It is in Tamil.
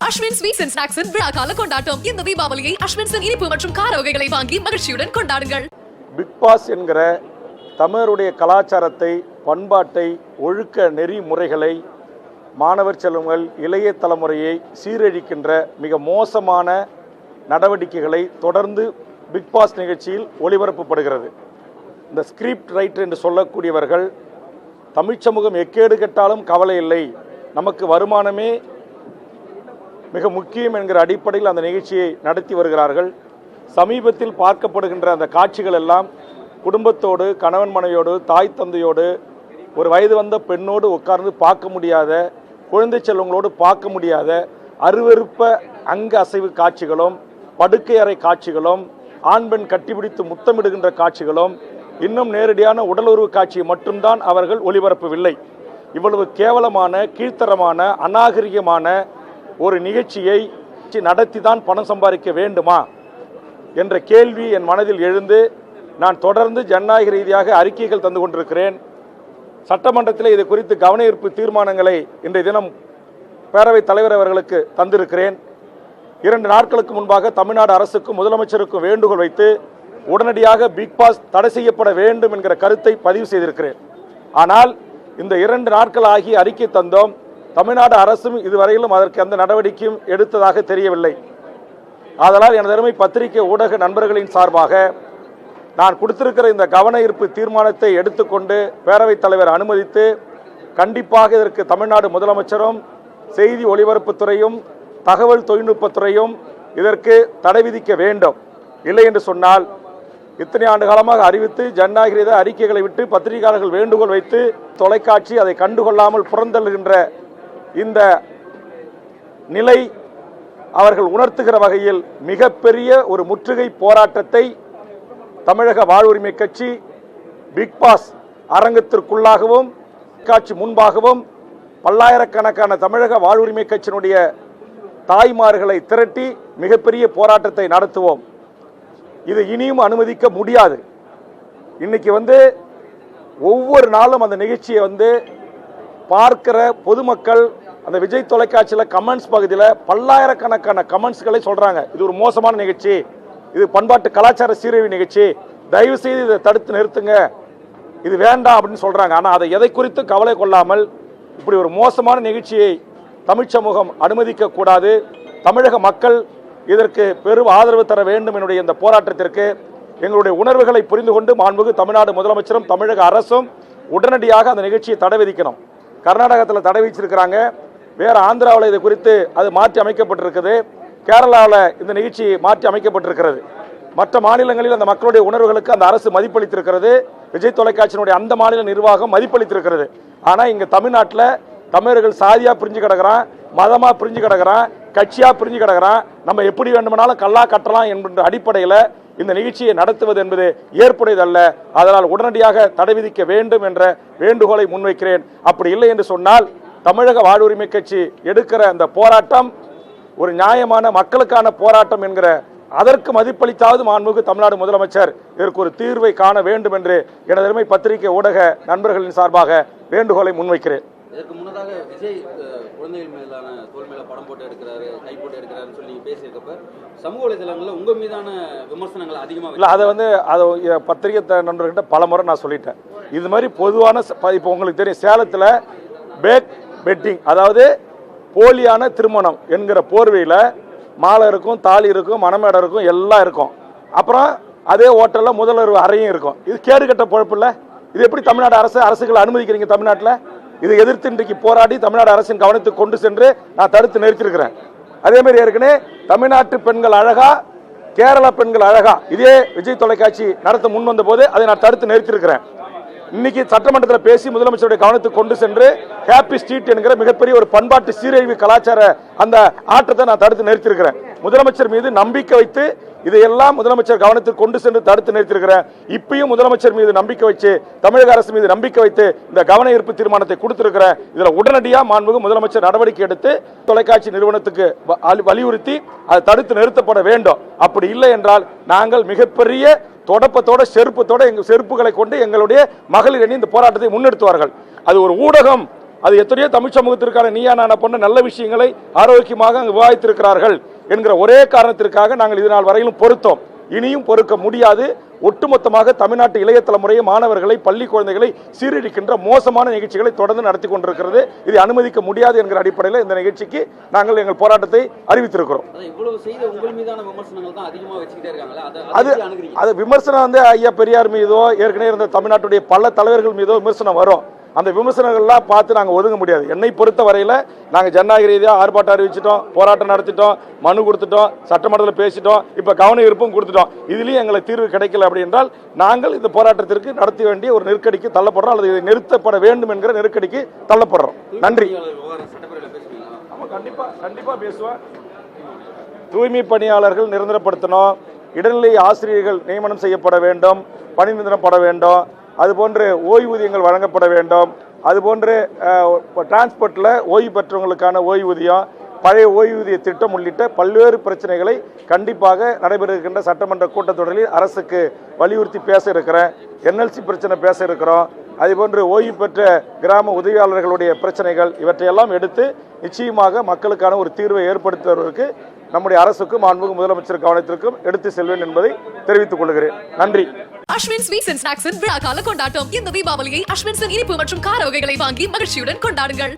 அஸ்வின் ஸ்வீட்ஸ் அண்ட் ஸ்நாக்ஸின் விழா கால கொண்டாட்டம். இந்த தீபாவளியை அஸ்வின்ஸின் இனிப்பு மற்றும் கார வகைகளை வாங்கி மகிழ்ச்சியுடன் கொண்டாடுங்கள். பிக் பாஸ் என்கிற தமிழருடைய கலாச்சாரத்தை, பண்பாட்டை, ஒழுக்க நெறிமுறைகளை, மாணவர் செல்வங்கள், இளைய தலைமுறையை சீரழிக்கின்ற மிக மோசமான நடவடிக்கைகளை தொடர்ந்து பிக் பாஸ் நிகழ்ச்சியில் ஒளிபரப்பப்படுகிறது. இந்த ஸ்கிரிப்ட் ரைட்டர் என்று சொல்லக்கூடியவர்கள் தமிழ் சமூகம் எக்கேடு கெட்டாலும் கவலை இல்லை, நமக்கு வருமானமே மிக முக்கியம் என்கிற அடிப்படையில் அந்த நிகழ்ச்சியை நடத்தி வருகிறார்கள். சமீபத்தில் பார்க்கப்படுகின்ற அந்த காட்சிகள் எல்லாம் குடும்பத்தோடு, கணவன் மனைவியோடு, தாய் தந்தையோடு, ஒரு வயது வந்த பெண்ணோடு உட்கார்ந்து பார்க்க முடியாத, குழந்தை செல்வங்களோடு பார்க்க முடியாத அருவருப்ப அங்க அசைவு காட்சிகளும், படுக்கை அறை காட்சிகளும், ஆண் பெண் கட்டிப்பிடித்து முத்தமிடுகின்ற காட்சிகளும், இன்னும் நேரடியான உடலுறவு காட்சியை மட்டும்தான் அவர்கள் ஒளிபரப்பவில்லை. இவ்வளவு கேவலமான, கீழ்த்தரமான, அநாகரிகமான ஒரு நிகழ்ச்சியை நடத்தி தான் பணம் சம்பாதிக்க வேண்டுமா என்ற கேள்வி என் மனதில் எழுந்து நான் தொடர்ந்து ஜனநாயக ரீதியாக அறிக்கைகள் தந்து கொண்டிருக்கிறேன். சட்டமன்றத்தில் இது குறித்து கவன ஈர்ப்பு தீர்மானங்களை இன்றைய தினம் பேரவைத் தலைவர் அவர்களுக்கு தந்திருக்கிறேன். 2 நாட்களுக்கு முன்பாக தமிழ்நாடு அரசுக்கும் முதலமைச்சருக்கும் வேண்டுகோள் வைத்து உடனடியாக பிக் பாஸ் தடை செய்யப்பட வேண்டும் என்கிற கருத்தை பதிவு செய்திருக்கிறேன். ஆனால் இந்த 2 நாட்கள் ஆகி அறிக்கை தந்தோம். தமிழ்நாடு அரசும் இதுவரையிலும் அதற்கு அந்த நடவடிக்கையும் எடுத்ததாக தெரியவில்லை. ஆதலால் எனது அருமை பத்திரிகை ஊடக நண்பர்களின் சார்பாக நான் கொடுத்திருக்கிற இந்த கவன ஈர்ப்பு தீர்மானத்தை எடுத்துக்கொண்டு பேரவைத் தலைவர் அனுமதித்து கண்டிப்பாக இதற்கு தமிழ்நாடு முதலமைச்சரும், செய்தி ஒலிபரப்புத்துறையும், தகவல் தொழில்நுட்பத்துறையும் இதற்கு தடை விதிக்க வேண்டும். இல்லை என்று சொன்னால் இத்தனை ஆண்டு காலமாக அறிவித்து ஜனநாயக ரீதியாக அறிக்கைகளை விட்டு பத்திரிகையாளர்கள் வேண்டுகோள் வைத்து தொலைக்காட்சி அதை கண்டுகொள்ளாமல் புறந்தள்ளுகின்ற இந்த நிலை அவர்கள் உணர்த்துகிற வகையில் மிகப்பெரிய ஒரு முற்றுகை போராட்டத்தை தமிழக வாழ்வுரிமை கட்சி பிக் பாஸ் அரங்கத்திற்குள்ளாகவும் காட்சி முன்பாகவும் பல்லாயிரக்கணக்கான தமிழக வாழ்வுரிமை கட்சியினுடைய தாய்மார்களை திரட்டி மிகப்பெரிய போராட்டத்தை நடத்துவோம். இது இனியும் அனுமதிக்க முடியாது. இன்னைக்கு ஒவ்வொரு நாளும் அந்த நிகழ்ச்சியை பார்க்கிற பொதுமக்கள் அந்த விஜய் தொலைக்காட்சியில் கமெண்ட்ஸ் பகுதியில் பல்லாயிரக்கணக்கான கமெண்ட்ஸ்களை சொல்றாங்க. இது ஒரு மோசமான நிகழ்ச்சி, இது பண்பாட்டு கலாச்சார சீரழிவு நிகழ்ச்சி, தயவு செய்து இதை தடுத்து நிறுத்துங்க, இது வேண்டாம் அப்படின்னு சொல்றாங்க. ஆனால் அதை எதை குறித்து கவலை கொள்ளாமல் இப்படி ஒரு மோசமான நிகழ்ச்சியை தமிழ் சமூகம் அனுமதிக்க கூடாது. தமிழக மக்கள் இதற்கு பெரும் ஆதரவு தர வேண்டும். என்னுடைய இந்த போராட்டத்திற்கு எங்களுடைய உணர்வுகளை புரிந்து கொண்டு மாண்புமிகு தமிழ்நாடு முதலமைச்சரும் தமிழக அரசும் உடனடியாக அந்த நிகழ்ச்சியை தடை விதிக்கணும். கர்நாடகத்தில் தடை விதிச்சிருக்கிறாங்க, வேற ஆந்திராவில் இது குறித்து அது மாற்றி அமைக்கப்பட்டிருக்குது, கேரளாவில் இந்த நிகழ்ச்சி மாற்றி அமைக்கப்பட்டிருக்கிறது. மற்ற மாநிலங்களில் அந்த மக்களுடைய உணர்வுகளுக்கு அந்த அரசு மதிப்பளித்திருக்கிறது, விஜய் தொலைக்காட்சியினுடைய அந்த மாநில நிர்வாகம் மதிப்பளித்திருக்கிறது. ஆனால் இங்கே தமிழ்நாட்டில் தமிழர்கள் சாதியா பிரிஞ்சு கிடக்கிறான், மதமா பிரிஞ்சு கிடக்கிறான், கட்சியா பிரிஞ்சு கிடக்கிறான், நம்ம எப்படி வேண்டுமானாலும் கல்லா கட்டலாம் என்கின்ற அடிப்படையில் இந்த நிகழ்ச்சியை நடத்துவது என்பது ஏற்புடையதல்ல. அதனால் உடனடியாக தடை விதிக்க வேண்டும் என்ற வேண்டுகோளை முன்வைக்கிறேன். அப்படி இல்லை என்று சொன்னால் தமிழக வாழ்வுரிமை கட்சி எடுக்கிற அந்த போராட்டம் ஒரு நியாயமான மக்களுக்கான போராட்டம் என்கிற அதற்கு மதிப்பளித்தாவது மாண்புமிகு தமிழ்நாடு முதலமைச்சர் இதற்கு ஒரு தீர்வை காண வேண்டும் என்று எனது அருமை பத்திரிகை ஊடக நண்பர்களின் சார்பாக வேண்டுகோளை முன்வைக்கிறேன். இதற்கு முன்னதாக விஜய் குழந்தைகள் மேலான தோல் மேல படம் போட்டு எடுக்கிறாரு, கை போட்டு எடுக்கிறாருன்னு சொல்லி நீங்க பேசியிருக்கப்ப சமூக வலைதளங்களில் உங்க மீதான விமர்சனங்கள் அதிகமாக இல்லை. அதை பத்திரிகை நண்பர்கிட்ட பல முறை நான் சொல்லிட்டேன். இது மாதிரி பொதுவான இப்போ உங்களுக்கு தெரியும், சேலத்தில் பேக் பெட்டிங், அதாவது போலியான திருமணம் என்கிற போர்வையில் மாலை இருக்கும், தாலி இருக்கும், மணமேடை இருக்கும், எல்லாம் இருக்கும். அப்புறம் அதே ஹோட்டலில் முதல்வர் அறையும் இருக்கும். இது கேடுகட்ட பொழப்பு இல்லை. இது எப்படி தமிழ்நாடு அரசுகளை அனுமதிக்கிறீங்க? தமிழ்நாட்டில் இதை எதிர்த்து இன்றைக்கு போராடி தமிழ்நாடு அரசின் கவனத்துக்கு கொண்டு சென்று நான் தடுத்து நிறுத்திருக்கிறேன். அதே மாதிரி ஏற்கனவே தமிழ்நாட்டு பெண்கள் அழகா, கேரளா பெண்கள் அழகா, இதே விஜய் தொலைக்காட்சி நடத்த முன் வந்த போது அதை நான் தடுத்து நிறுத்திருக்கிறேன். இன்னைக்கு சட்டமன்றத்தில் பேசி முதலமைச்சருடைய கவனத்துக்கு கொண்டு சென்று ஹாப்பி ஸ்ட்ரீட் என்கிற மிகப்பெரிய ஒரு பண்பாட்டு சீரழிவு கலாச்சார அந்த ஆட்டத்தை நான் தடுத்து நிறுத்திருக்கிறேன். முதலமைச்சர் மீது நம்பிக்கை வைத்து இதையெல்லாம் முதலமைச்சர் கவனத்துக்கு கொண்டு சென்று தடுத்து நிறுத்திருக்கிறேன். இப்பயும் முதலமைச்சர் மீது நம்பிக்கை வச்சு, தமிழக அரசு மீது நம்பிக்கை வைத்து இந்த கவன ஈர்ப்பு தீர்மானத்தை கொடுத்திருக்கிறேன். இதுல உடனடியாக மாண்புமிகு முதலமைச்சர் நடவடிக்கை எடுத்து தொலைக்காட்சி நிறுவனத்துக்கு வலியுறுத்தி அது தடுத்து நிறுத்தப்பட வேண்டும். அப்படி இல்லை என்றால் நாங்கள் மிகப்பெரிய தொடப்பத்தோட செருப்பத்தோட எங்கள் செருப்புகளை கொண்டு எங்களுடைய மகளிர் அணி இந்த போராட்டத்தை முன்னெடுத்துவார்கள். அது ஒரு ஊடகம் அது எத்தனையோ தமிழ் சமூகத்திற்கான நீயா நானா போன்ற நல்ல விஷயங்களை ஆரோக்கியமாக அங்கு விவாதித்திருக்கிறார்கள் என்கிற ஒரே காரணத்திற்காக நாங்கள் இது நாள் வரையிலும் பொறுத்தோம். இனியும் பொறுக்க முடியாது. ஒட்டுமொத்தமாக தமிழ்நாட்டு இளைய தலைமுறையை, மாணவர்களை, பள்ளி குழந்தைகளை சீரழிக்கின்ற மோசமான நிகழ்ச்சிகளை தொடர்ந்து நடத்தி கொண்டிருக்கிறது. இதை அனுமதிக்க முடியாது என்கிற அடிப்படையில் இந்த நிகழ்ச்சிக்கு நாங்கள் எங்கள் போராட்டத்தை அறிவித்திருக்கிறோம். அது விமர்சனம் ஐயா பெரியார் மீதோ ஏற்கனவே இருந்த தமிழ்நாட்டுடைய பல தலைவர்கள் மீதோ விமர்சனம் வரும். அந்த விமர்சனங்கள்லாம் பார்த்து நாங்கள் ஒதுங்க முடியாது. என்னை பொறுத்த வரையில் நாங்கள் ஜனநாயக ரீதியாக ஆர்ப்பாட்டம் அறிவிச்சிட்டோம், போராட்டம் நடத்திட்டோம், மனு கொடுத்துட்டோம், சட்டமன்றத்தில் பேசிட்டோம், இப்போ கவன ஈர்ப்பும் கொடுத்துட்டோம். இதுலேயும் எங்களுக்கு தீர்வு கிடைக்கல அப்படி என்றால் நாங்கள் இந்த போராட்டத்திற்கு நடத்த வேண்டிய ஒரு நெருக்கடிக்கு தள்ளப்படுறோம், அல்லது இதை நிறுத்தப்பட வேண்டும் என்கிற நெருக்கடிக்கு தள்ளப்படுறோம். நன்றி. கண்டிப்பாக பேசுவேன். தூய்மை பணியாளர்கள் நிரந்தரப்படுத்தணும், இடைநிலை ஆசிரியர்கள் நியமனம் செய்யப்பட வேண்டும், பணி நிரந்தரப்பட வேண்டும், அதுபோன்று ஓய்வூதியங்கள் வழங்கப்பட வேண்டும், அதுபோன்று டிரான்ஸ்போர்ட்டில் ஓய்வு பெற்றவங்களுக்கான ஓய்வூதியம், பழைய ஓய்வூதிய திட்டம் உள்ளிட்ட பல்வேறு பிரச்சனைகளை கண்டிப்பாக நடைபெற இருக்கின்ற சட்டமன்ற கூட்டத்தொடரில் அரசுக்கு வலியுறுத்தி பேச இருக்கிறேன். NLC பிரச்சனை பேச இருக்கிறோம். அதுபோன்று ஓய்வு பெற்ற கிராம உதவியாளர்களுடைய பிரச்சனைகள் இவற்றையெல்லாம் எடுத்து நிச்சயமாக மக்களுக்கான ஒரு தீர்வை ஏற்படுத்துவதற்கு நம்முடைய அரசுக்கும் மாண்புமிகு முதலமைச்சர் கவனத்திற்கும் எடுத்து செல்வேன் என்பதை தெரிவித்துக் கொள்கிறேன். நன்றி. அஸ்வின் ஸ்வீட்ஸ் அண்ட் ஸ்நாக்ஸின் விழா கால கொண்டாட்டம். இந்த தீபாவளியை அஸ்வின்ஸின் இனிப்பு மற்றும் கார வகைகளை வாங்கி மகிழ்ச்சியுடன் கொண்டாடுங்கள்.